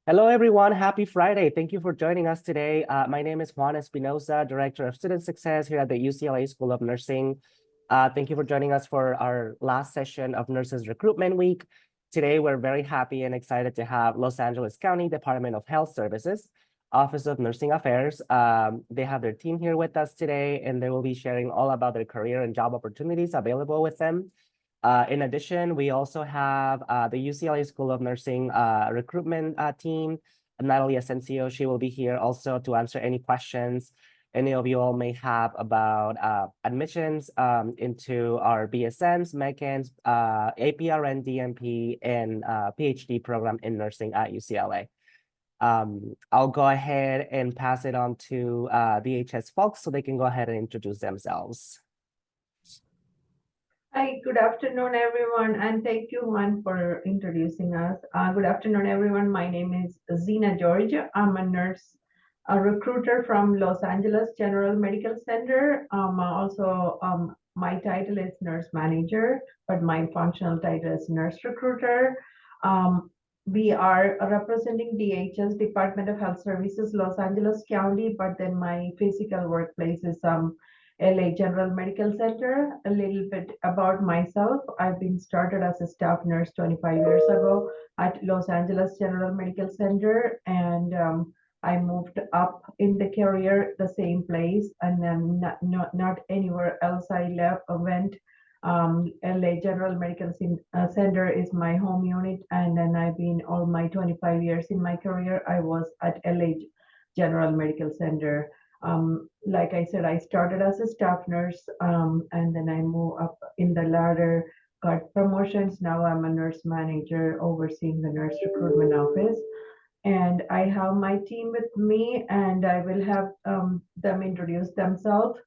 Hello, everyone. Happy Friday. Thank you for joining us today. My name is Juan Espinosa, Director of Student Success here at the UCLA School of Nursing. Thank you for joining us for our last session of Nurses Recruitment Week. Today, we're very happy and excited to have Los Angeles County Department of Health Services, Office of Nursing Affairs. They have their team here with us today, and they will be sharing all about their career and job opportunities available with them. In addition, we also have the UCLA School of Nursing recruitment team. Natalie Asensio, she will be here also to answer any questions any of you all may have about admissions into our BSNs, MECANs, APRN, DNP, and PhD program in nursing at UCLA. I'll go ahead and pass it on to DHS folks so they can go ahead and introduce themselves. Hi, good afternoon, everyone, and thank you, Juan, for introducing us. Good afternoon, everyone. My name is Zina George. I'm a nurse, a recruiter from Los Angeles General Medical Center. My title is nurse manager, but my functional title is nurse recruiter. We are representing DHS, Department of Health Services, Los Angeles County, but then my physical workplace is LA General Medical Center. A little bit about myself. I've been started as a staff nurse 25 years ago at Los Angeles General Medical Center, and I moved up in the career the same place, and then not anywhere else. I went. LA General Medical Center is my home unit, and then I've been all my 25 years in my career. I was at LA General Medical Center. Like I said, I started as a staff nurse, and then I moved up in the ladder, got promotions. Now I'm a nurse manager overseeing the nurse recruitment office. And I have my team with me, and I will have them introduce themselves.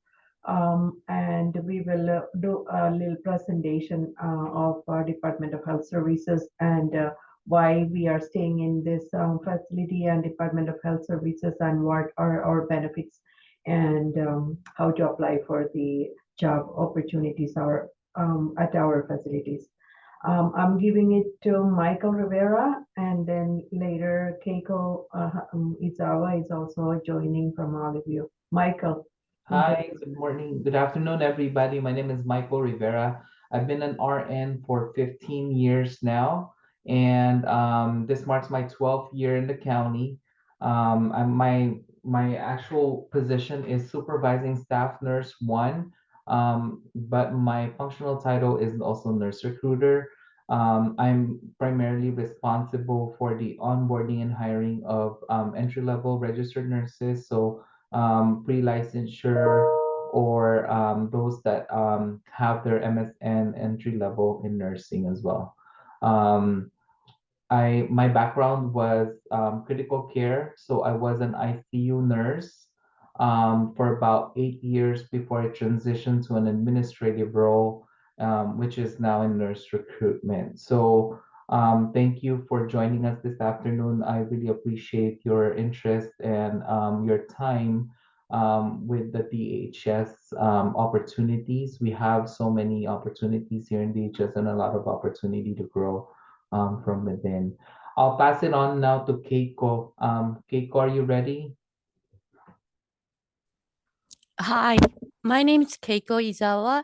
And we will do a little presentation of our Department of Health Services and why we are staying in this facility and Department of Health Services, and what are our benefits, and how to apply for the job opportunities at our facilities. I'm giving it to Michael Rivera, and then later Keiko Izawa is also joining from all of you. Michael. Hi, good morning, good afternoon, everybody. My name is Michael Rivera. I've been an RN for 15 years now, and this marks my 12th year in the county. My actual position is supervising staff nurse one, but my functional title is also nurse recruiter. I'm primarily responsible for the onboarding and hiring of entry-level registered nurses. So pre-licensure or those that have their MSN entry level in nursing as well. Um, my background was critical care, so I was an ICU nurse for about 8 years before I transitioned to an administrative role, which is now in nurse recruitment. So thank you for joining us this afternoon. I really appreciate your interest and your time with the DHS opportunities. We have so many opportunities here in DHS and a lot of opportunity to grow from within. I'll pass it on now to Keiko. Keiko, are you ready? Hi, my name is Keiko Izawa.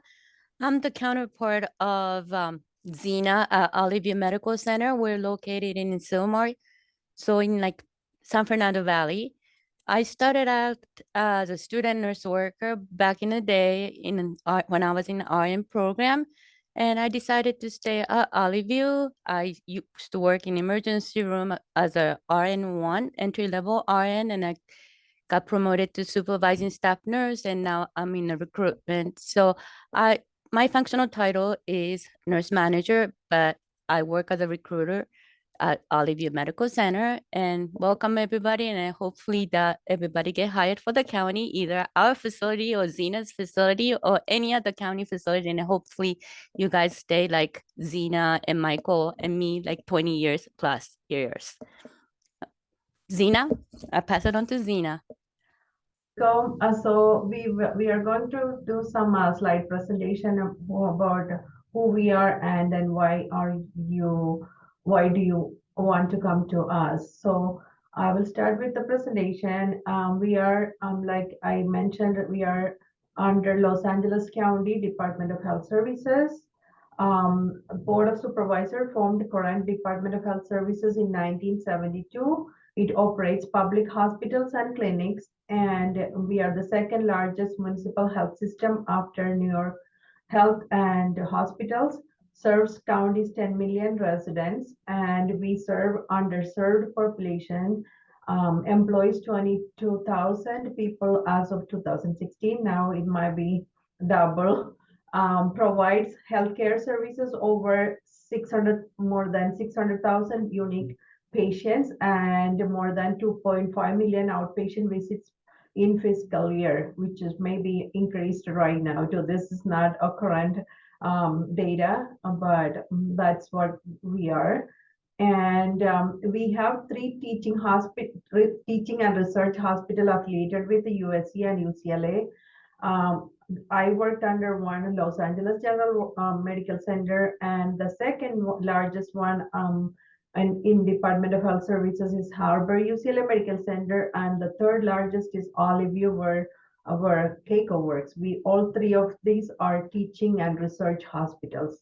I'm the counterpart of Zina at Olivia Medical Center. We're located in Silmar, so in like San Fernando Valley. I started out as a student nurse worker back in the day when I was in the RN program, and I decided to stay at Olivia. I used to work in emergency room as a RN1, entry-level RN, and I got promoted to supervising staff nurse, and now I'm in the recruitment. So my functional title is nurse manager, but I work as a recruiter at Olivia Medical Center. And welcome everybody, and hopefully that everybody get hired for the county, either our facility or Zina's facility or any other county facility. And hopefully you guys stay like Zina and Michael and me like 20 years plus years. Zina, I pass it on to Zina. So we are going to do some slide presentation about who we are, and then why do you want to come to us. So I will start with the presentation. We are, like I mentioned, we are under Los Angeles County Department of Health Services. Board of Supervisors formed the current Department of Health Services in 1972. It operates public hospitals and clinics, and we are the second largest municipal health system after New York Health and Hospitals. Serves county's 10 million residents, and we serve underserved population. Employs 22,000 people as of 2016. Now it might be double. Provides healthcare services over 600, more than 600,000 unique patients, and more than 2.5 million outpatient visits in fiscal year, which is maybe increased right now. So this is not a current data, but that's what we are. And we have three teaching and research hospital affiliated with the USC and UCLA. I worked under one Los Angeles General Medical Center, and the second largest one and in Department of Health Services is Harbor UCLA Medical Center, and the third largest is Olive View, where Keiko works. All three of these are teaching and research hospitals.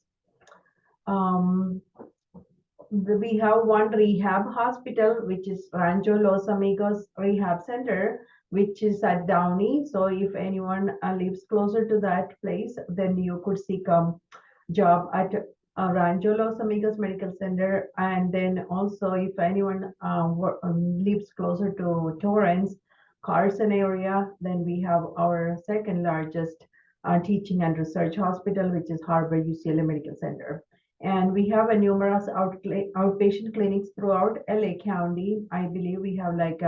We have one rehab hospital, which is Rancho Los Amigos Rehab Center, which is at Downey. So if anyone lives closer to that place, then you could seek a job at Rancho Los Amigos Medical Center. And then also if anyone lives closer to Torrance, Carson area, then we have our second largest teaching and research hospital, which is Harbor UCLA Medical Center. And we have a numerous outpatient clinics throughout LA County. I believe we have like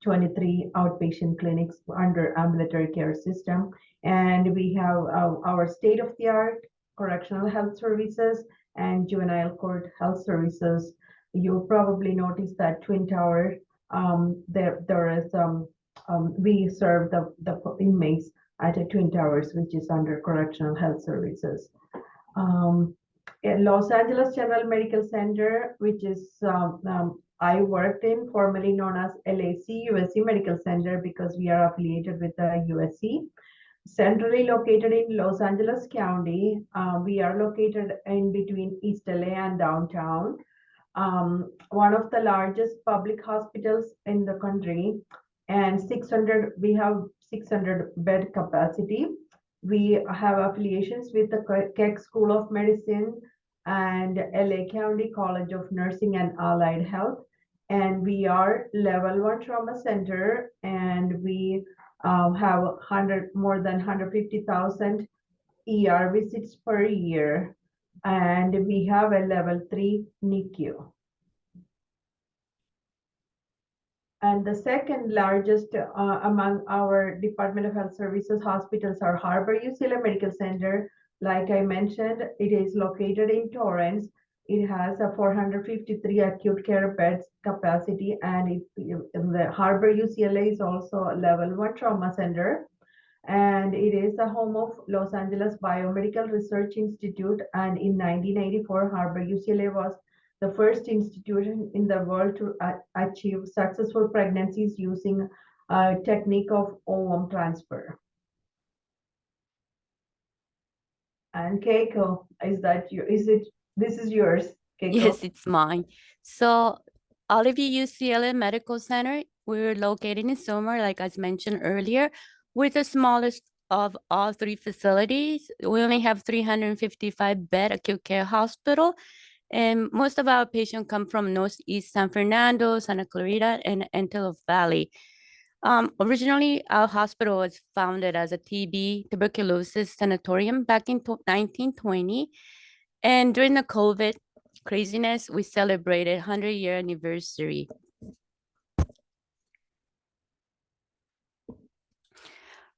23 outpatient clinics under ambulatory care system. And we have our state-of-the-art correctional health services and juvenile court health services. You probably noticed that Twin Tower, there is, we serve the inmates at a Twin Towers, which is under correctional health services. Los Angeles General Medical Center, which is I worked in, formerly known as LAC USC Medical Center, because we are affiliated with the USC. Centrally located in Los Angeles County, we are located in between East LA and downtown. One of the largest public hospitals in the country, and we have 600 bed capacity. We have affiliations with the Keck School of Medicine and LA County College of Nursing and Allied Health. And we are level 1 trauma center, and we have more than 150,000 ER visits per year. And we have a level 3 NICU. And the second largest among our Department of Health Services hospitals are Harbor UCLA Medical Center. Like I mentioned, it is located in Torrance. It has a 453 acute care beds capacity, and the Harbor UCLA is also a level 1 trauma center. And it is the home of Los Angeles Biomedical Research Institute. And in 1984, Harbor UCLA was the first institution in the world to achieve successful pregnancies using a technique of ovum transfer. And Keiko, this is yours, Keiko? Yes, it's mine. So Olive View UCLA Medical Center, we're located in Summer, like I mentioned earlier. We're the smallest of all three facilities. We only have 355 bed acute care hospital. And most of our patients come from Northeast San Fernando, Santa Clarita, and Antelope Valley. Originally, our hospital was founded as a TB, tuberculosis sanatorium back in 1920. And during the COVID craziness, we celebrated 100-year anniversary.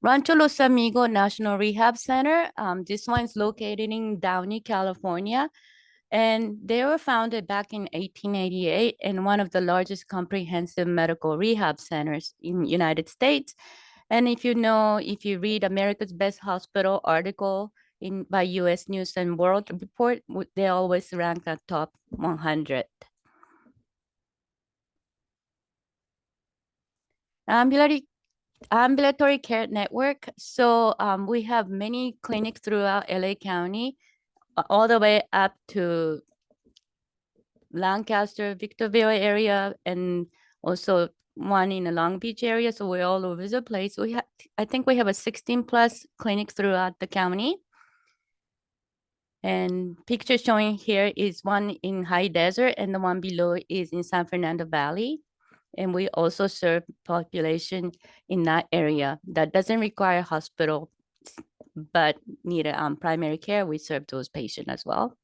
Rancho Los Amigos National Rehab Center. This one's located in Downey, California. And they were founded back in 1888 and one of the largest comprehensive medical rehab centers in United States. And if you read America's Best Hospital article by US News and World Report, they always rank at top 100. Ambulatory care network. So we have many clinics throughout LA County, all the way up to Lancaster, Victorville area, and also one in the Long Beach area. So we're all over the place. I think we have a 16 plus clinics throughout the county. And picture showing here is one in High Desert, and the one below is in San Fernando Valley. And we also serve population in that area that doesn't require hospital, but need primary care. We serve those patients as well.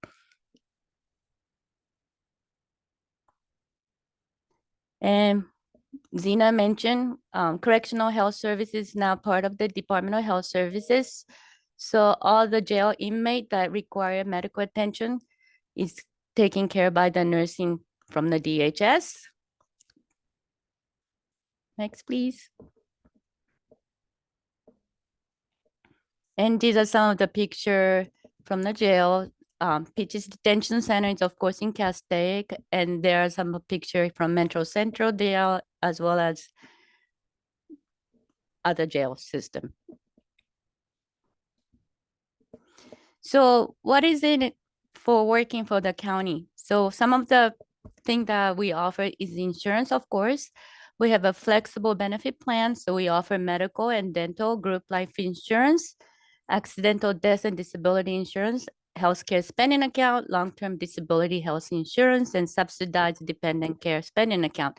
And Zena mentioned correctional health services now part of the Department of Health Services. So all the jail inmate that require medical attention is taken care by the nursing from the DHS. Next, please. And these are some of the picture from the jail. Peaches Detention Center is, of course, in Castaic, and there are some picture from Metro Central jail, as well as other jail system. So what is it for working for the county? So some of the thing that we offer is insurance, of course. We have a flexible benefit plan. So we offer medical and dental group life insurance, accidental death and disability insurance, healthcare spending account, long-term disability health insurance, and subsidized dependent care spending account.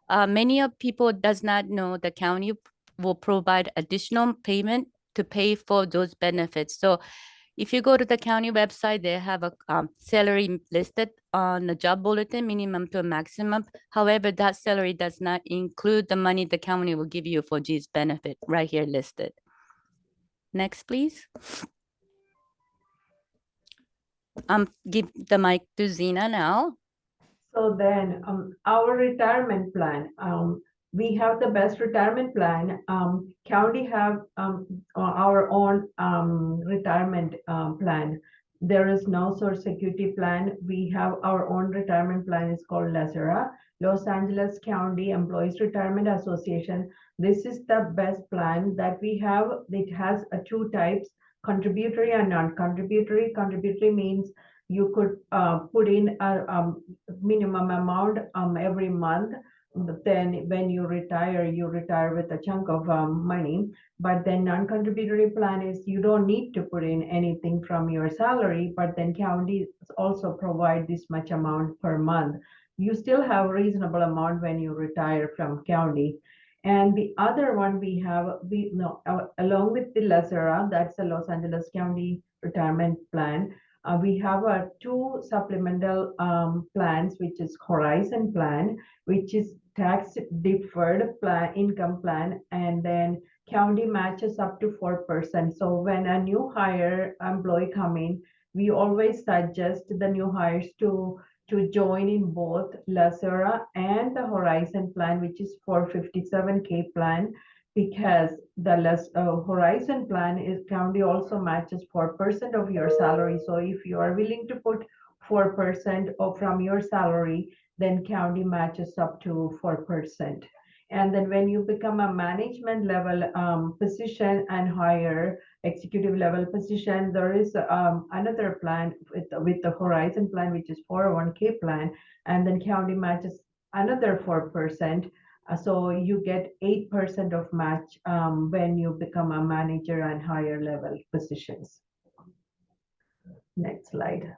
Many of people does not know the county will provide additional payment to pay for those benefits. So if you go to the county website, they have a salary listed on the job bulletin, minimum to maximum. However, that salary does not include the money the county will give you for these benefit right here listed. Next, please. Give the mic to Zena now. So then our retirement plan, we have the best retirement plan. County have our own retirement plan. There is no Social Security plan. We have our own retirement plan. It's called LASERA, Los Angeles County Employees Retirement Association. This is the best plan that we have. It has two types, contributory and non-contributory. Contributory means you could put in a minimum amount every month. But then when you retire with a chunk of money. But then non-contributory plan is you don't need to put in anything from your salary, but then counties also provide this much amount per month. You still have reasonable amount when you retire from county. And the other one we have, along with the LASERA, that's the Los Angeles County Retirement Plan, we have two supplemental plans, which is Horizon Plan, which is tax deferred plan, income plan, and then county matches up to 4%. So when a new hire employee come in, we always suggest the new hires to join in both LASERA and the Horizon Plan, which is 457K plan, because the Horizon Plan is county also matches 4% of your salary. So if you are willing to put 4% from your salary, then county matches up to 4%. And then when you become a management level position and higher executive level position, there is another plan with the Horizon Plan, which is 401k plan, and then county matches another 4%. So you get 8% of match when you become a manager and higher level positions. Next slide.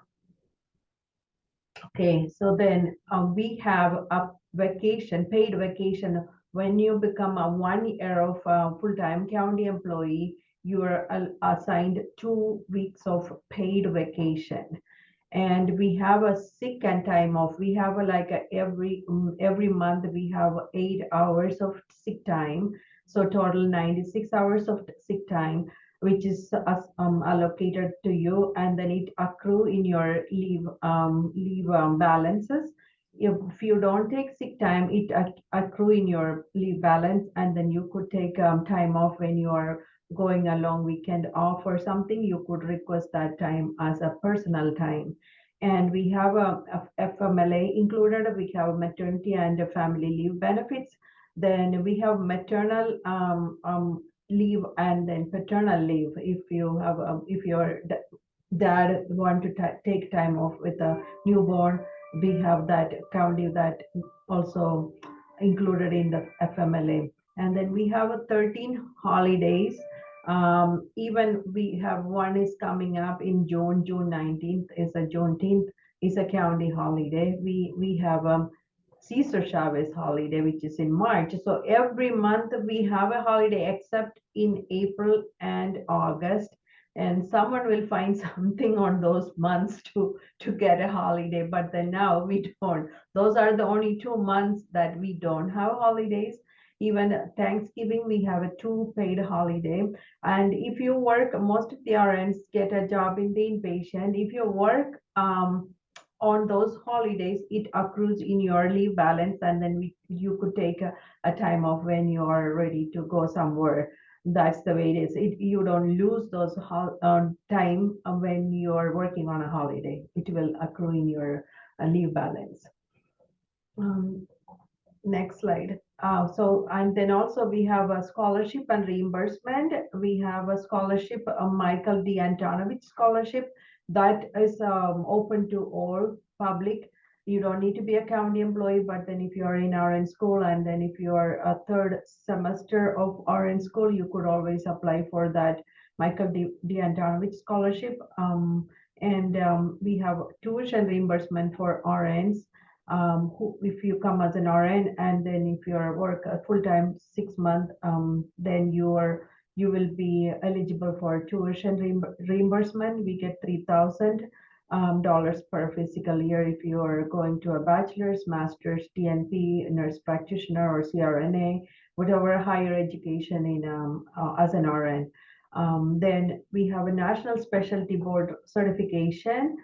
Okay, so then we have a vacation, paid vacation. When you become a 1 year of full-time county employee, you are assigned 2 weeks of paid vacation. And we have a sick and time off. We have every month we have 8 hours of sick time. So total 96 hours of sick time, which is allocated to you, and then it accrue in your leave balances. If you don't take sick time, it accrue in your leave balance, and then you could take time off when you are going a long weekend off or something. You could request that time as a personal time. And we have a FMLA included. We have maternity and family leave benefits. Then we have maternal leave and then paternal leave. If you have, if your dad want to take time off with a newborn, we have that county that also included in the FMLA. And then we have a 13 holidays. Even we have one is coming up in June. June 19th is a Juneteenth, is a county holiday. We have Cesar Chavez holiday, which is in March. So every month we have a holiday except in April and August. And someone will find something on those months to get a holiday, but then now we don't. Those are the only 2 months that we don't have holidays. Even Thanksgiving, we have a 2 paid holiday. And if you work, most of the RNs get a job in the inpatient. If you work on those holidays, it accrues in your leave balance, and then you could take a time off when you are ready to go somewhere. That's the way it is. You don't lose those time when you're working on a holiday. It will accrue in your leave balance. Next slide. And then also we have a scholarship and reimbursement. We have a scholarship, a Michael D. Antonovich scholarship that is open to all public. You don't need to be a county employee, but then if you are in RN school, and then if you are a third semester of RN school, you could always apply for that Michael D. Antonovich scholarship. We have tuition reimbursement for RNs. If you come as an RN, and then if you are work a full-time 6 month, then you will be eligible for tuition reimbursement. We get $3,000 per physical year if you are going to a bachelor's, master's, DNP, nurse practitioner, or CRNA, whatever higher education in as an RN. Then we have a National Specialty Board certification.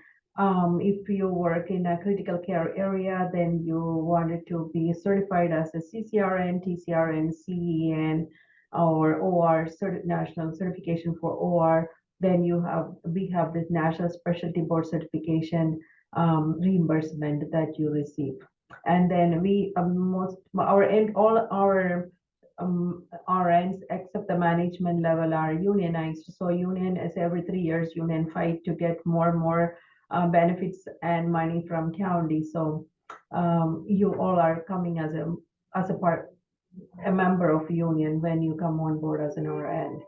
If you work in a critical care area, then you wanted to be certified as a CCRN, TCRN, CEN, or OR, national certification for OR. Then we have this National Specialty Board certification reimbursement that you receive. And then all our RNs except the management level are unionized. So union is every 3 years, union fight to get more and more benefits and money from county. So you all are coming as a member of union when you come on board as an RN.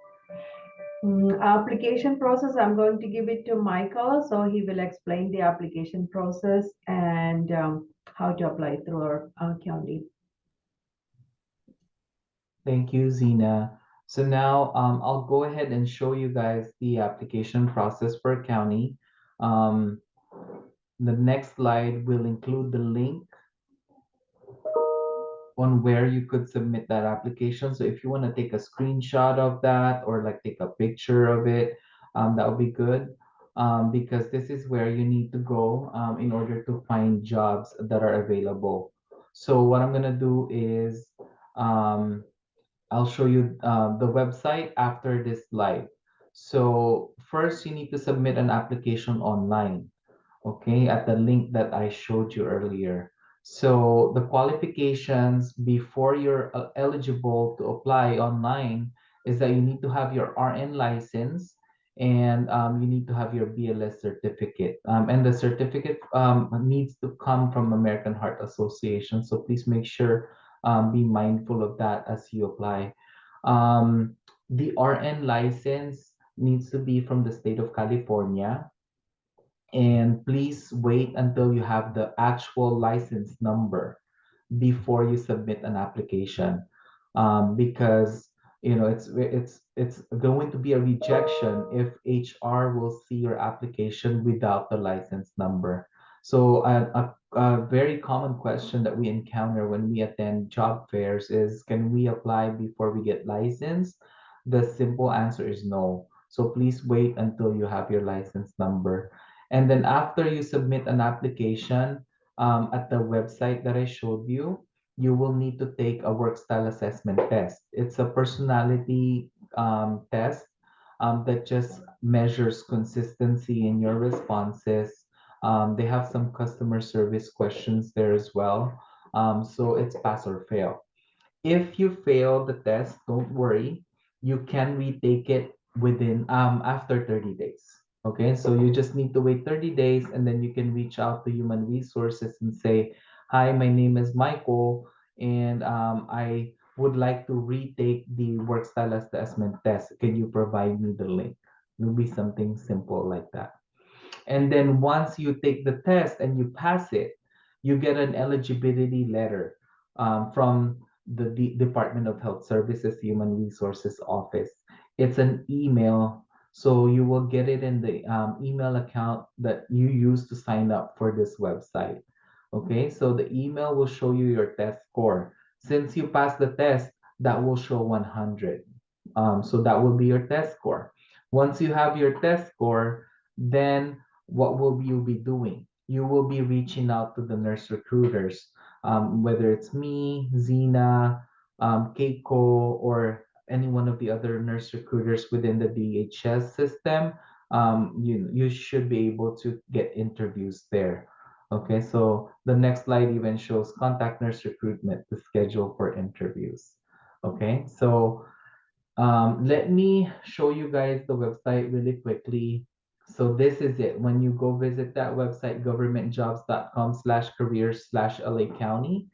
Application process, I'm going to give it to Michael, so he will explain the application process and how to apply through our county. Thank you, Zena. So now I'll go ahead and show you guys the application process for county. The next slide will include the link on where you could submit that application. So if you want to take a screenshot of that or like take a picture of it, that would be good, because this is where you need to go in order to find jobs that are available. So what I'm gonna do is I'll show you the website after this slide. So first you need to submit an application online, okay, at the link that I showed you earlier. So the qualifications before you're eligible to apply online is that you need to have your RN license, and you need to have your BLS certificate. And the certificate needs to come from American Heart Association. So please make sure, be mindful of that as you apply. The RN license needs to be from the state of California. And please wait until you have the actual license number before you submit an application, because it's going to be a rejection if HR will see your application without the license number. So a very common question that we encounter when we attend job fairs is, can we apply before we get licensed? The simple answer is no. So please wait until you have your license number. And then after you submit an application at the website that I showed you, you will need to take a work style assessment test. It's a personality test that just measures consistency in your responses. They have some customer service questions there as well. So it's pass or fail. If you fail the test, don't worry. You can retake it within after 30 days. Okay, so you just need to wait 30 days and then you can reach out to human resources and say, "Hi, my name is Michael, and I would like to retake the work style assessment test. Can you provide me the link?" It'll be something simple like that. And then once you take the test and you pass it, you get an eligibility letter from the Department of Health Services Human Resources Office. It's an email, so you will get it in the email account that you use to sign up for this website. Okay, so the email will show you your test score. Since you passed the test, that will show 100. So that will be your test score. Once you have your test score, then what will you be doing? You will be reaching out to the nurse recruiters, whether it's me, Zena, Keiko, or any one of the other nurse recruiters within the DHS system. You should be able to get interviews there. Okay, so the next slide even shows contact nurse recruitment to schedule for interviews. Okay, so let me show you guys the website really quickly. So this is it. When you go visit that website, governmentjobs.com/careers/LA County,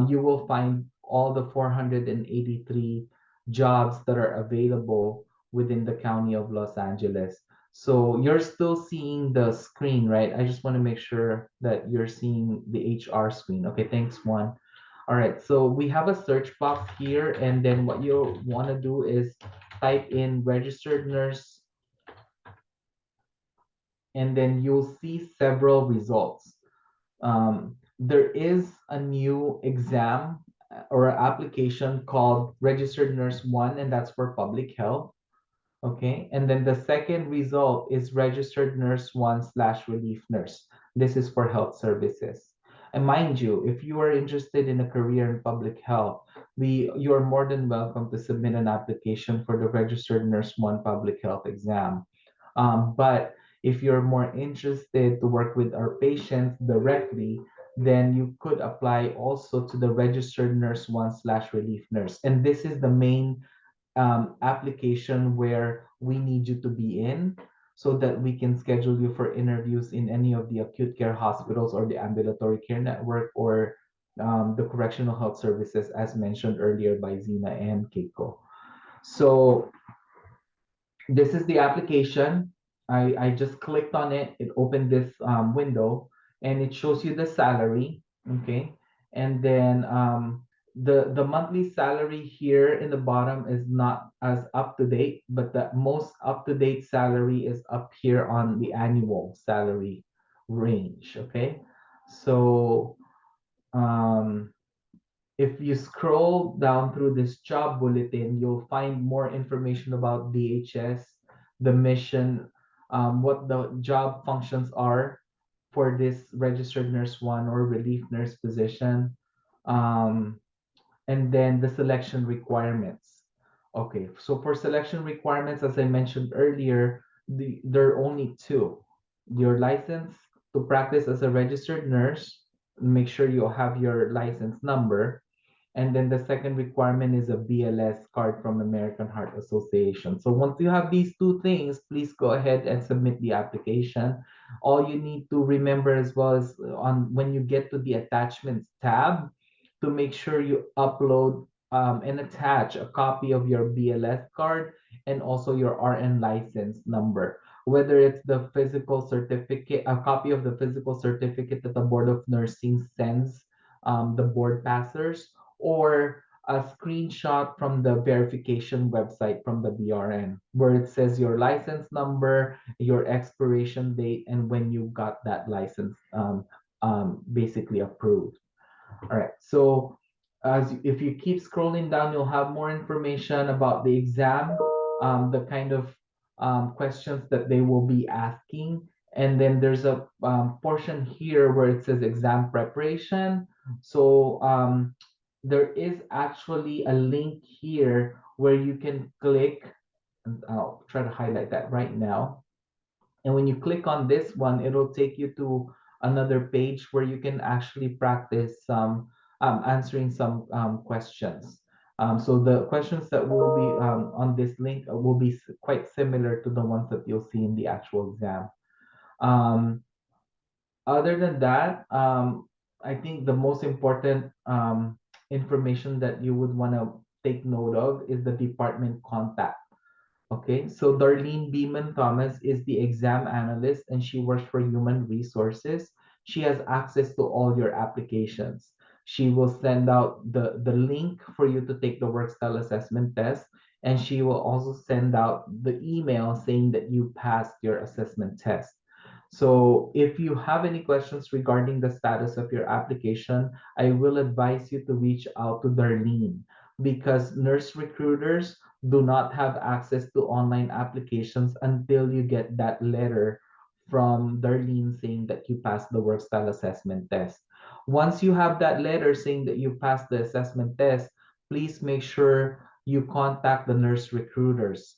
you will find all the 483 jobs that are available within the county of Los Angeles. So you're still seeing the screen, right? I just want to make sure that you're seeing the HR screen. Okay, thanks, Juan. All right, so we have a search box here, and then what you'll want to do is type in registered nurse, and then you'll see several results. There is a new exam or application called Registered Nurse 1, and that's for public health. Okay, and then the second result is Registered Nurse 1/Relief Nurse. This is for health services. And mind you, if you are interested in a career in public health, you are more than welcome to submit an application for the Registered Nurse 1 public health exam. But if you're more interested to work with our patients directly, then you could apply also to the Registered Nurse 1/Relief Nurse. And this is the main application where we need you to be in so that we can schedule you for interviews in any of the acute care hospitals or the ambulatory care network or the correctional health services as mentioned earlier by Zena and Keiko. So this is the application. I just clicked on it. It opened this window and it shows you the salary. Okay. And then the monthly salary here in the bottom is not as up to date, but the most up to date salary is up here on the annual salary range. Okay. So um, if you scroll down through this job bulletin, you'll find more information about DHS, the mission, what the job functions are for this registered nurse 1 or relief nurse position, um, and then the selection requirements. Okay, so for selection requirements, as I mentioned earlier, there are only two. Your license to practice as a registered nurse, make sure you have your license number, and then the second requirement is a BLS card from American Heart Association. So once you have these two things, please go ahead and submit the application. All you need to remember as well is on when you get to the attachments tab, to make sure you upload and attach a copy of your BLS card and also your RN license number. Whether it's the physical certificate, a copy of the physical certificate that the Board of Nursing sends the board passers, or a screenshot from the verification website from the BRN where it says your license number, your expiration date, and when you got that license basically approved. All right, so if you keep scrolling down, you'll have more information about the exam, the kind of questions that they will be asking. And then there's a portion here where it says exam preparation. So there is actually a link here where you can click, and I'll try to highlight that right now. And when you click on this one, it'll take you to another page where you can actually practice some answering some questions. So the questions that will be on this link will be quite similar to the ones that you'll see in the actual exam. Um, Other than that, I think the most important information that you would want to take note of is the department contact. Okay, so Darlene Beeman Thomas is the exam analyst and she works for Human Resources. She has access to all your applications. She will send out the link for you to take the work style assessment test, and she will also send out the email saying that you passed your assessment test. So if you have any questions regarding the status of your application, I will advise you to reach out to Darlene because nurse recruiters do not have access to online applications until you get that letter from Darlene saying that you passed the work style assessment test. Once you have that letter saying that you passed the assessment test, please make sure you contact the nurse recruiters.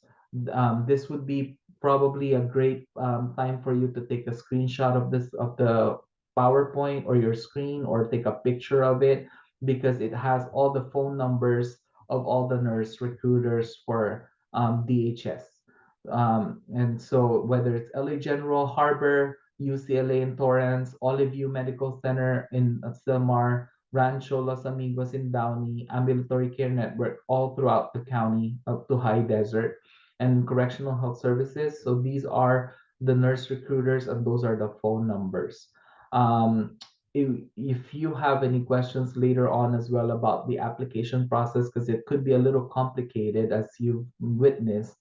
This would be probably a great time for you to take a screenshot of this of the PowerPoint or your screen or take a picture of it because it has all the phone numbers of all the nurse recruiters for DHS. And so whether it's LA General, Harbor, UCLA in Torrance, Olive View Medical Center in Silmar, Rancho Los Amigos in Downey, Ambulatory Care Network all throughout the county up to High Desert, and Correctional Health Services. So these are the nurse recruiters and those are the phone numbers. Um, if you have any questions later on as well about the application process, because it could be a little complicated as you've witnessed,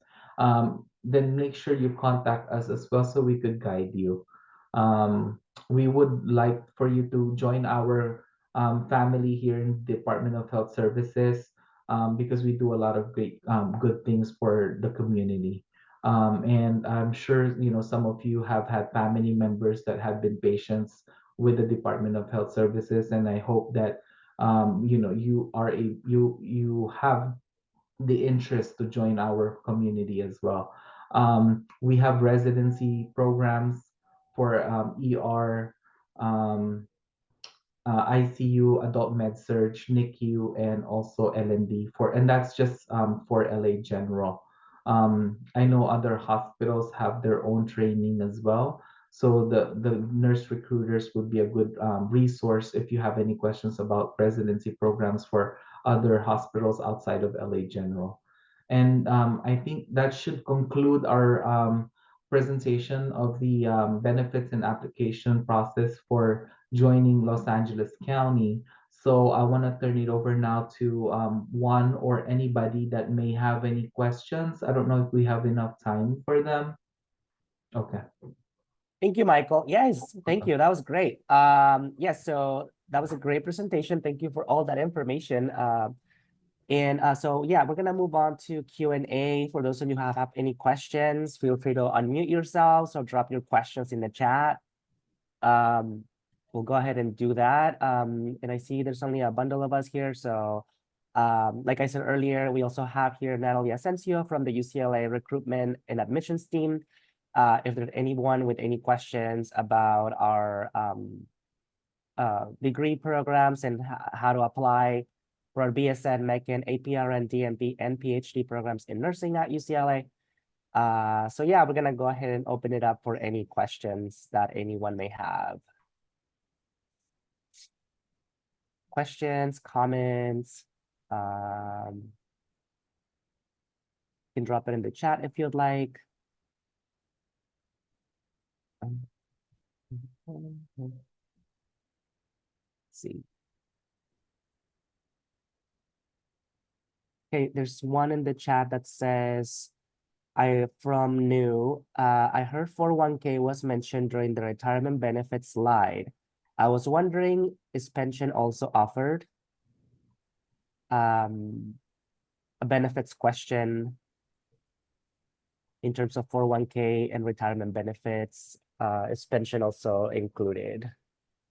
then make sure you contact us as well so we could guide you. We would like for you to join our family here in the Department of Health Services because we do a lot of great, good things for the community. And I'm sure some of you have had family members that have been patients with the Department of Health Services, and I hope that you have the interest to join our community as well. We have residency programs for ER, um, ICU, adult med surge, NICU, and also LND and that's just for LA General. I know other hospitals have their own training as well. So the nurse recruiters would be a good resource if you have any questions about residency programs for other hospitals outside of LA General. And I think that should conclude our presentation of the benefits and application process for joining Los Angeles County. So I want to turn it over now to Juan or anybody that may have any questions. I don't know if we have enough time for them. Okay. Thank you, Michael. Yes, thank you. That was great. Yes, so that was a great presentation. Thank you for all that information. So yeah, we're gonna move on to Q&A. For those of you who have any questions, feel free to unmute yourselves or drop your questions in the chat. We'll go ahead and do that. And I see there's only a bundle of us here. So like I said earlier, we also have here Natalie Asensio from the UCLA Recruitment and Admissions team. If there's anyone with any questions about our degree programs and how to apply for our BSN, MECN, APRN, DNP, and PhD programs in nursing at UCLA. So yeah, we're gonna go ahead and open it up for any questions that anyone may have. Questions, comments, you can drop it in the chat if you'd like. Let's see. Okay, there's one in the chat that says, from new, I heard 401k was mentioned during the retirement benefits slide. I was wondering, is pension also offered? A benefits question in terms of 401k and retirement benefits, is pension also included?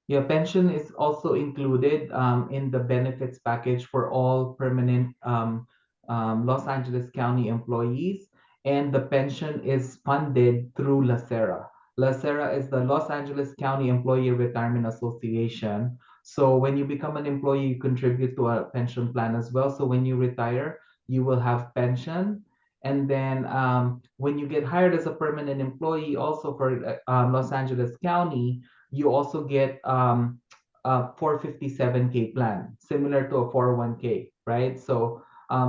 Yeah, pension is also included in the benefits package for all permanent Los Angeles County employees, and the pension is funded through LACERA. LACERA is the Los Angeles County Employee Retirement Association. So when you become an employee, you contribute to a pension plan as well. So when you retire, you will have pension. And then when you get hired as a permanent employee, also for Los Angeles County, you also get a 457K plan, similar to a 401K, right? So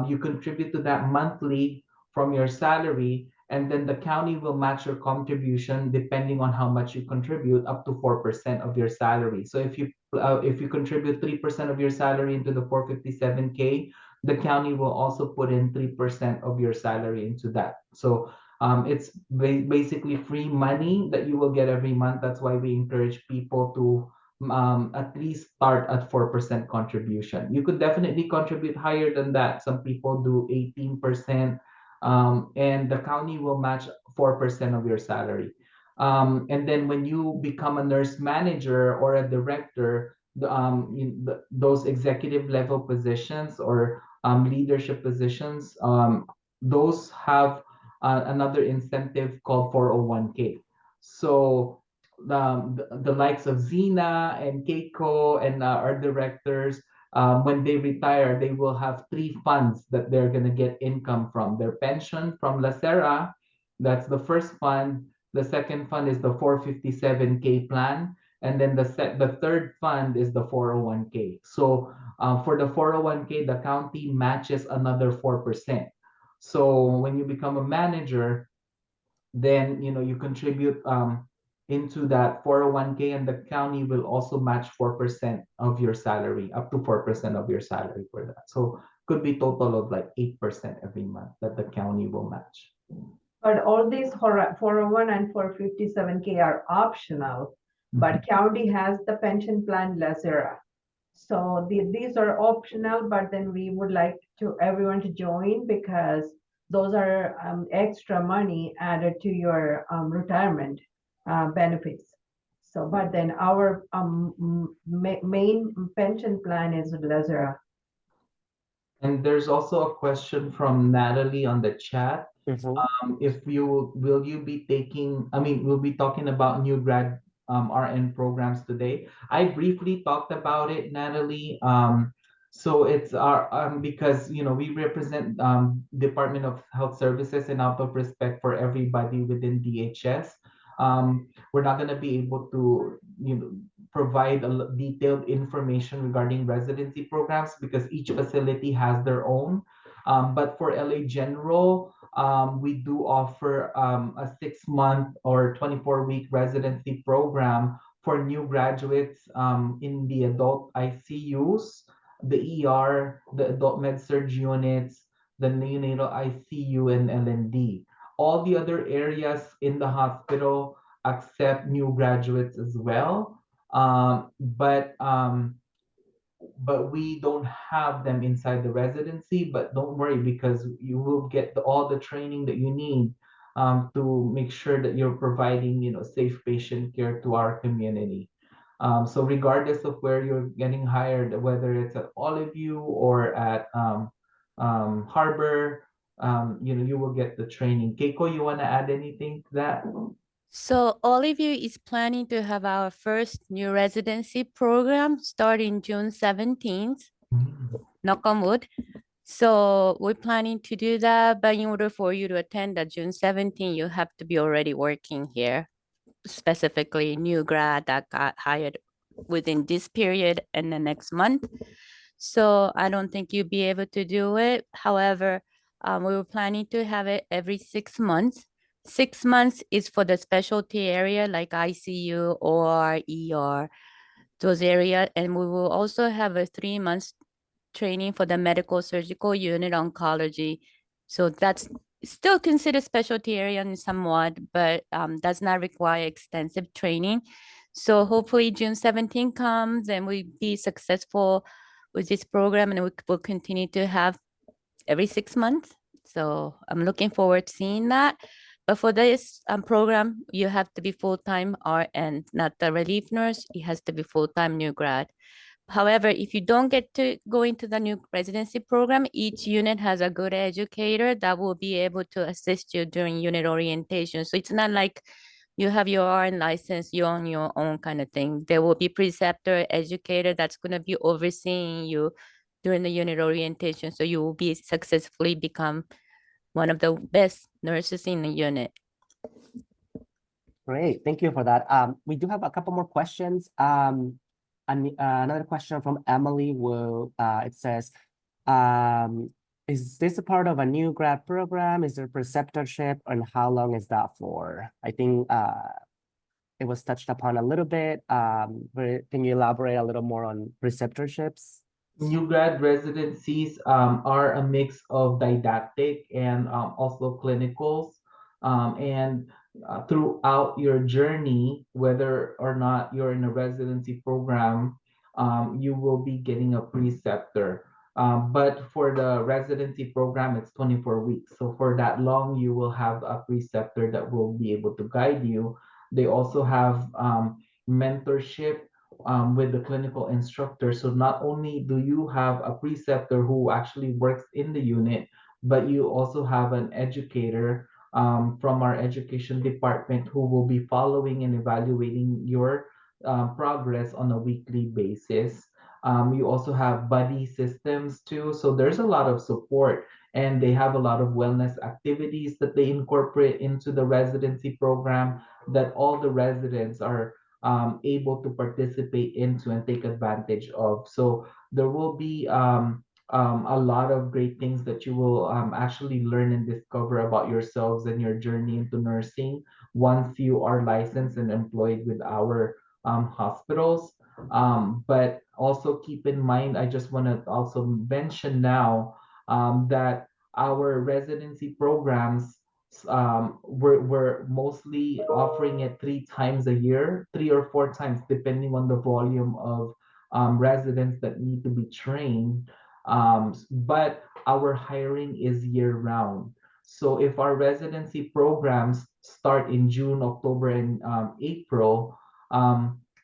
you contribute to that monthly from your salary, and then the county will match your contribution depending on how much you contribute, up to 4% of your salary. So if you contribute 3% of your salary into the 457K, the county will also put in 3% of your salary into that. So it's basically free money that you will get every month. That's why we encourage people to at least start at 4% contribution. You could definitely contribute higher than that. Some people do 18%, and the county will match 4% of your salary. And then when you become a nurse manager or a director, those executive level positions or leadership positions, those have another incentive called 401K. So the likes of Zena and Keiko and our directors, when they retire, they will have three funds that they're going to get income from. Their pension from La Serra, that's the first fund. The second fund is the 457K plan. And then the third fund is the 401K. So for the 401K, the county matches another 4%. So when you become a manager, then you contribute into that 401K, and the county will also match 4% of your salary, up to 4% of your salary for that. So could be total of like 8% every month that the county will match. But all these 401 and 457K are optional, but county has the pension plan La Serra. So these are optional, but then we would like everyone to join, because those are extra money added to your retirement benefits. So, but then our main pension plan is La Serra. And there's also a question from Natalie on the chat. If you will you be taking, we'll be talking about new grad RN programs today. I briefly talked about it, Natalie. So it's our because we represent Department of Health Services, and out of respect for everybody within DHS, we're not going to be able to provide detailed information regarding residency programs because each facility has their own. But for LA General, we do offer a 6-month or 24-week residency program for new graduates in the adult ICUs, the ER, the adult med surg units, the neonatal ICU, and LND. All the other areas in the hospital accept new graduates as well, but we don't have them inside the residency. But don't worry, because you will get all the training that you need to make sure that you're providing safe patient care to our community. So regardless of where you're getting hired, whether it's at Olive View or at Harbor, you will get the training. Keiko, you want to add anything to that? So Olivia is planning to have our first new residency program starting June 17th, knock on wood. So we're planning to do that, but in order for you to attend that June 17th, you have to be already working here, specifically new grad that got hired within this period and the next month. So I don't think you'll be able to do it. However, we were planning to have it every 6 months. 6 months is for the specialty area like ICU or ER, those areas. And we will also have a 3 months training for the medical surgical unit oncology. So that's still considered specialty area in somewhat, but does not require extensive training. So hopefully June 17 comes and we be successful with this program, and we will continue to have every 6 months. So I'm looking forward to seeing that. But for this program, you have to be full-time RN, not the relief nurse. It has to be full-time new grad. However, if you don't get to go into the new residency program, each unit has a good educator that will be able to assist you during unit orientation. So it's not like you have your RN license, you're on your own kind of thing. There will be preceptor, educator that's going to be overseeing you during the unit orientation. So you will be successfully become one of the best nurses in the unit. Great, thank you for that. We do have a couple more questions. Another question from Emily Wu. It says, is this a part of a new grad program? Is there preceptorship, and how long is that for? I think it was touched upon a little bit. But can you elaborate a little more on preceptorships? New grad residencies are a mix of didactic and also clinicals. And throughout your journey, whether or not you're in a residency program, you will be getting a preceptor. But for the residency program, it's 24 weeks. So for that long, you will have a preceptor that will be able to guide you. They also have mentorship with the clinical instructor. So not only do you have a preceptor who actually works in the unit, but you also have an educator from our education department who will be following and evaluating your progress on a weekly basis. You also have buddy systems too. So there's a lot of support, and they have a lot of wellness activities that they incorporate into the residency program that all the residents are able to participate into and take advantage of. So there will be a lot of great things that you will actually learn and discover about yourselves and your journey into nursing once you are licensed and employed with our hospitals. But also keep in mind, I just want to also mention now that our residency programs we're mostly offering it 3 times a year, 3 or 4 times, depending on the volume of residents that need to be trained. But our hiring is year round. So if our residency programs start in June, October, and April,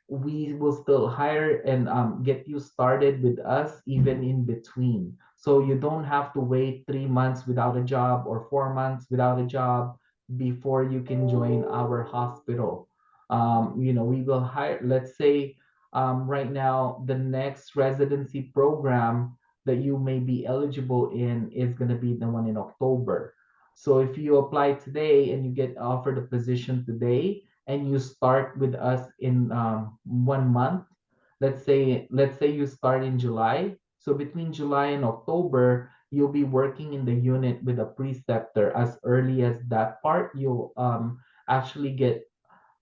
we will still hire and get you started with us even in between. So you don't have to wait 3 months without a job or 4 months without a job before you can join our hospital. We will hire, let's say, right now, the next residency program that you may be eligible in is going to be the one in October. So if you apply today and you get offered a position today and you start with us in 1 month, let's say you start in July. So between July and October, you'll be working in the unit with a preceptor. As early as that part, you'll actually get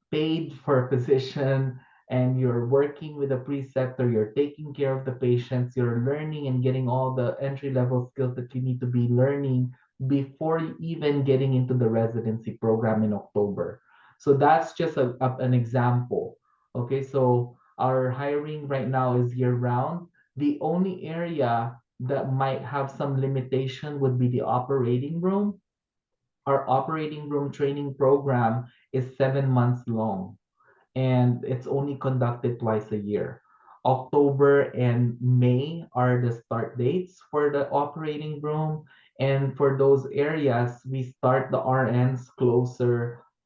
paid for a position, and you're working with a preceptor, you're taking care of the patients, you're learning and getting all the entry level skills that you need to be learning before even getting into the residency program in October. So that's just an example. Okay, so our hiring right now is year round. The only area that might have some limitation would be the operating room. Our operating room training program is 7 months long, and it's only conducted twice a year. October and May are the start dates for the operating room. And for those areas, we start the RNs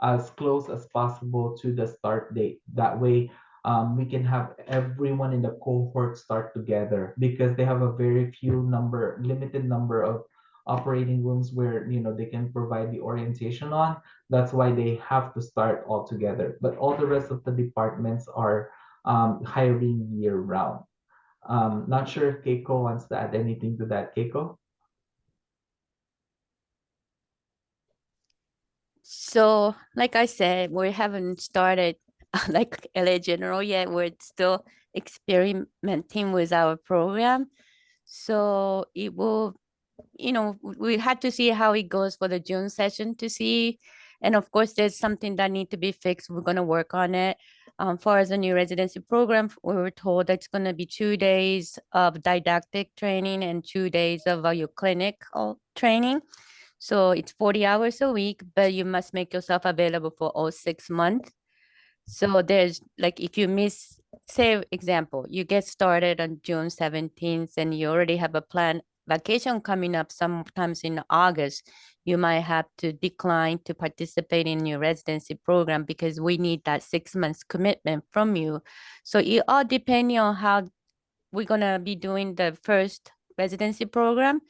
as close as possible to the start date. That way, we can have everyone in the cohort start together because they have a limited number of operating rooms where they can provide the orientation on. That's why they have to start all together. But all the rest of the departments are hiring year round. Not sure if Keiko wants to add anything to that. Keiko? So, like I said, we haven't started like LA General yet. We're still experimenting with our program. So it will, we had to see how it goes for the June session to see. And of course, there's something that need to be fixed. We're going to work on it. For as a new residency program, we were told that it's going to be 2 days of didactic training and 2 days of your clinical training. So it's 40 hours a week, but you must make yourself available for all 6 months. So there's like, if you miss, say example, you get started on June 17th and you already have a plan vacation coming up sometimes in August, you might have to decline to participate in your residency program because we need that 6 months commitment from you. So it all depending on how we're gonna be doing the first residency program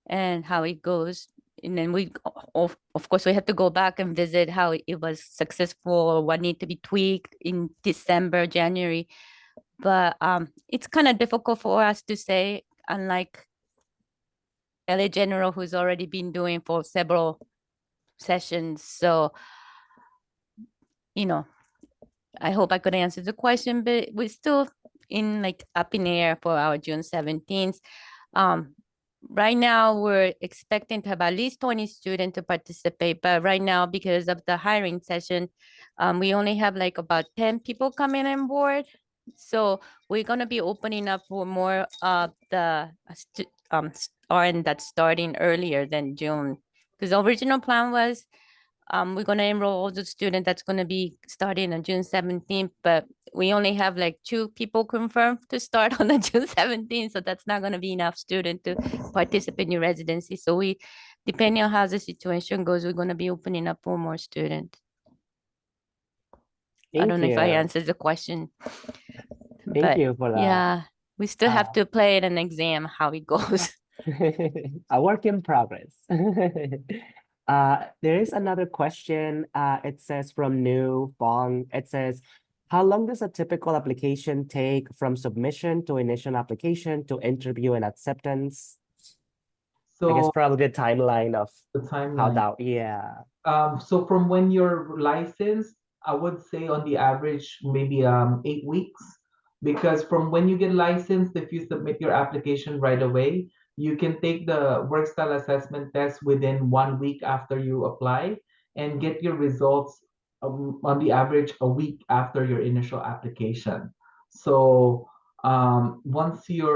and how it goes. And then we, of course, we have to go back and visit how it was successful or what need to be tweaked in December, January. But it's kind of difficult for us to say, unlike LA General, who's already been doing for several sessions. So, you know, I hope I could answer the question, but we're still in like up in the air for our June 17th. Right now, we're expecting to have at least 20 students to participate, but right now, because of the hiring session, we only have like about 10 people coming on board. So we're gonna be opening up for more of the RN that's starting earlier than June. Because the original plan was we're gonna enroll all the student that's gonna be starting on June 17th, but we only have like 2 people confirmed to start on the June 17th, so that's not gonna be enough student to participate in your residency. So we, depending on how the situation goes, we're gonna be opening up for more students. I Thank don't know if I you. answered the question. Thank but you for that. yeah, we still have to play it an exam how it goes. A work in progress. There is another question. It says from New Fong. It says, how long does a typical application take from submission to initial application to interview and acceptance? I guess So probably the timeline of the how timeline. that, yeah. So from when you're licensed, I would say on the average, maybe 8 weeks. Because from when you get licensed, if you submit your application right away, you can take the work style assessment test within 1 week after you apply and get your results on the average a week after your initial application. So once you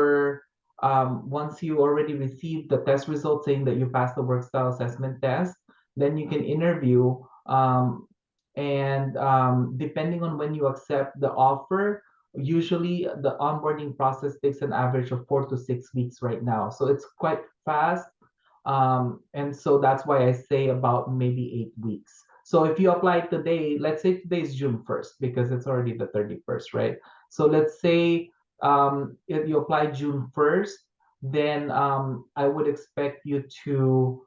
already received the test result saying that you passed the work style assessment test, then you can interview. And depending on when you accept the offer, usually the onboarding process takes an average of 4 to 6 weeks right now. So it's quite fast. And so that's why I say about maybe 8 weeks. So if you apply today, let's say today is June 1st because it's already the 31st, right? So let's say if you apply June 1st, then I would expect you to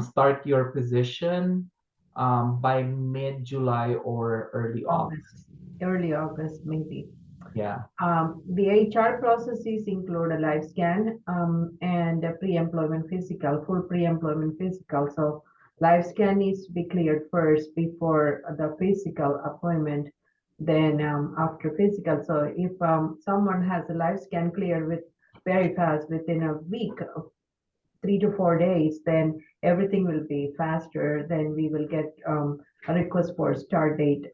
start your position by mid-July or early August. Early August, maybe. Yeah. The HR processes include a live scan and a pre-employment physical, full pre-employment physical. So live scan needs to be cleared first before the physical appointment, then after physical. So if someone has a live scan cleared with very fast within a week, 3 to 4 days, then everything will be faster. Then we will get a request for start date,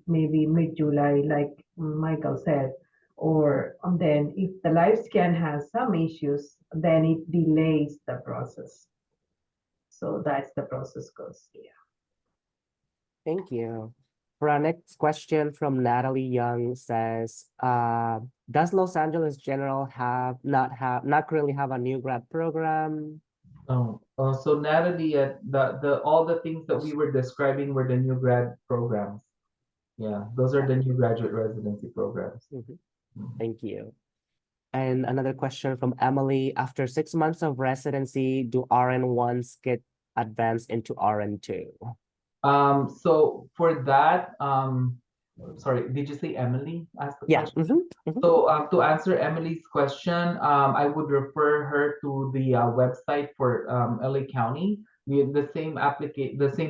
maybe mid-July, like Michael said. Or then if the live scan has some issues, then it delays the process. So that's the process goes. Yeah. Thank you. For our next question from Natalie Young says, does Los Angeles General not currently have a new grad program? So Natalie, the all the things that we were describing were the new grad programs. Yeah, those are the new graduate residency programs. Thank you. And another question from Emily, after 6 months of residency, do RN1s get advanced into RN2? So for that, sorry, did you say Emily asked the question? So to answer Emily's question, I would refer her to the website for LA County. The same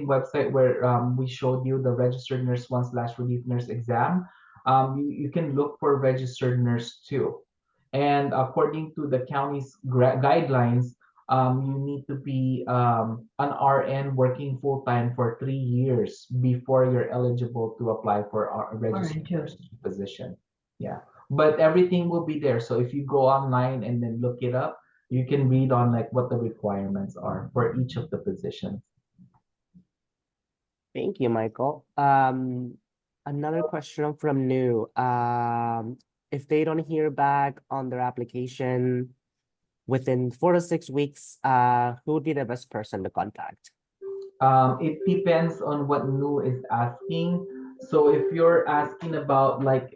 website where we showed you the registered nurse 1/relief nurse exam. You can look for registered nurse 2. And according to the county's guidelines, you need to be an RN working full-time for 3 years before you're eligible to apply for a registered nurse position. Yeah, but everything will be there. So if you go online and then look it up, you can read on like what the requirements are for each of the positions. Thank you, Michael. Another question from New. If they don't hear back on their application, within 4 to 6 weeks, who would be the best person to contact? It depends on what Nu is asking. So if you're asking about like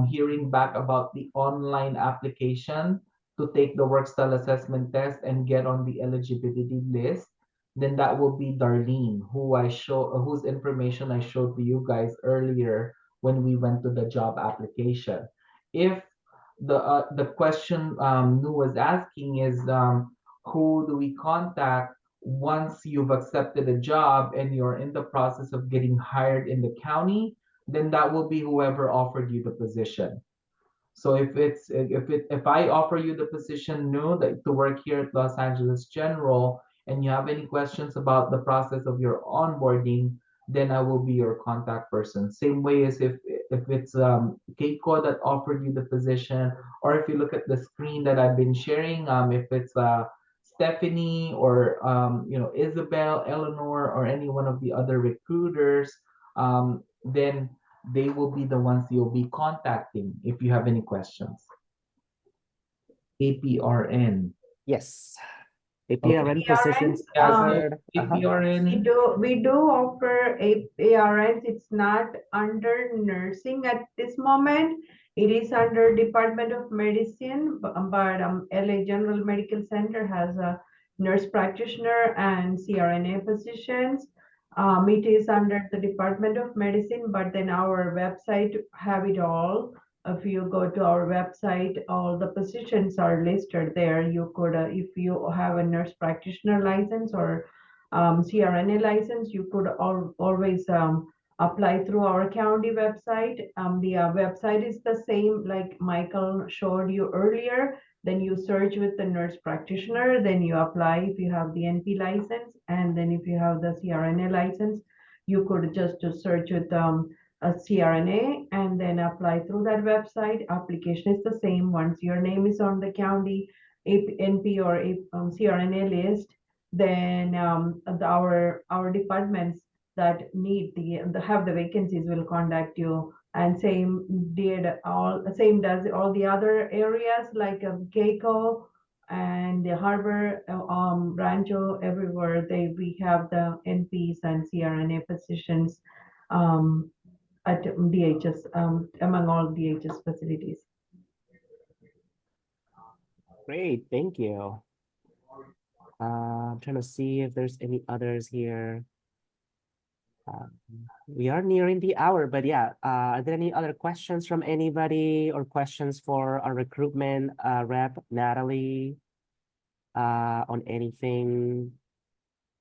hearing back about the online application to take the work style assessment test and get on the eligibility list, then that will be Darlene, whose information I showed to you guys earlier when we went to the job application. If the question Nu was asking is who do we contact once you've accepted a job and you're in the process of getting hired in the county, then that will be whoever offered you the position. So if I offer you the position new that to work here at Los Angeles General and you have any questions about the process of your onboarding, then I will be your contact person. Same way as if it's Keiko that offered you the position, or if you look at the screen that I've been sharing, if it's Stephanie or Isabel, Eleanor, or any one of the other recruiters, then they will be the ones you'll be contacting if you have any questions. APRN. Yes. APRN APRN, positions Yeah, so offered. APRN. we do offer ARNs. It's not under nursing at this moment. It is under Department of Medicine, but LA General Medical Center has a nurse practitioner and CRNA positions. It is under the Department of Medicine, but then our website have it all. If you go to our website, all the positions are listed there. You could, if you have a nurse practitioner license or CRNA license, you could always apply through our county website. The website is the same like Michael showed you earlier. Then you search with the nurse practitioner, then you apply if you have the NP license, and then if you have the CRNA license, you could just search with a CRNA and then apply through that website. Application is the same. Once your name is on the county NP or CRNA list, then our departments that need have the vacancies will contact you. And same does all the other areas like Keiko and the Harbor, Rancho, everywhere we have the NPs and CRNA positions at DHS, among all DHS facilities. Great, thank you. I'm trying to see if there's any others here. We are nearing the hour, but yeah, are there any other questions from anybody or questions for our recruitment rep, Natalie, on anything?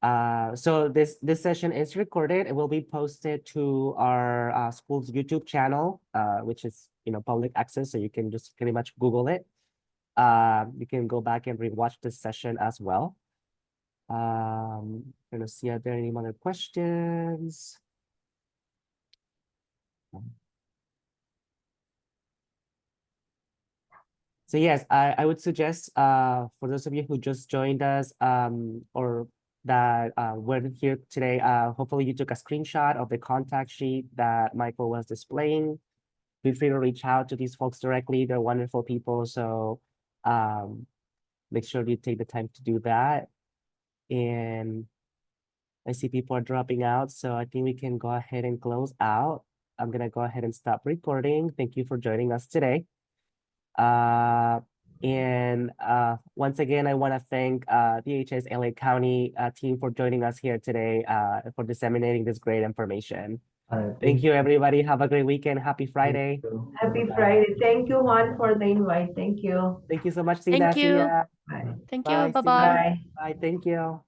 So this session is recorded. It will be posted to our school's YouTube channel, which is public access, so you can just pretty much Google it. You can go back and rewatch this session as well. Gonna see are there any other questions. So yes, I would suggest for those of you who just joined us or that weren't here today, hopefully you took a screenshot of the contact sheet that Michael was displaying. Feel free to reach out to these folks directly. They're wonderful people. So make sure you take the time to do that. And I see people are dropping out, so I think we can go ahead and close out. I'm gonna go ahead and stop recording. Thank you for joining us today. And once again, I want to thank DHS LA County team for joining us here today for disseminating this great information. All right, Thank you, everybody. Have a great weekend. Happy Friday. Happy Friday. Thank you, Juan, for the invite. Thank you. Thank you so much, Thank Sina. See you. ya. Bye. Thank Bye. you. See ya. Bye-bye. Bye. Thank you.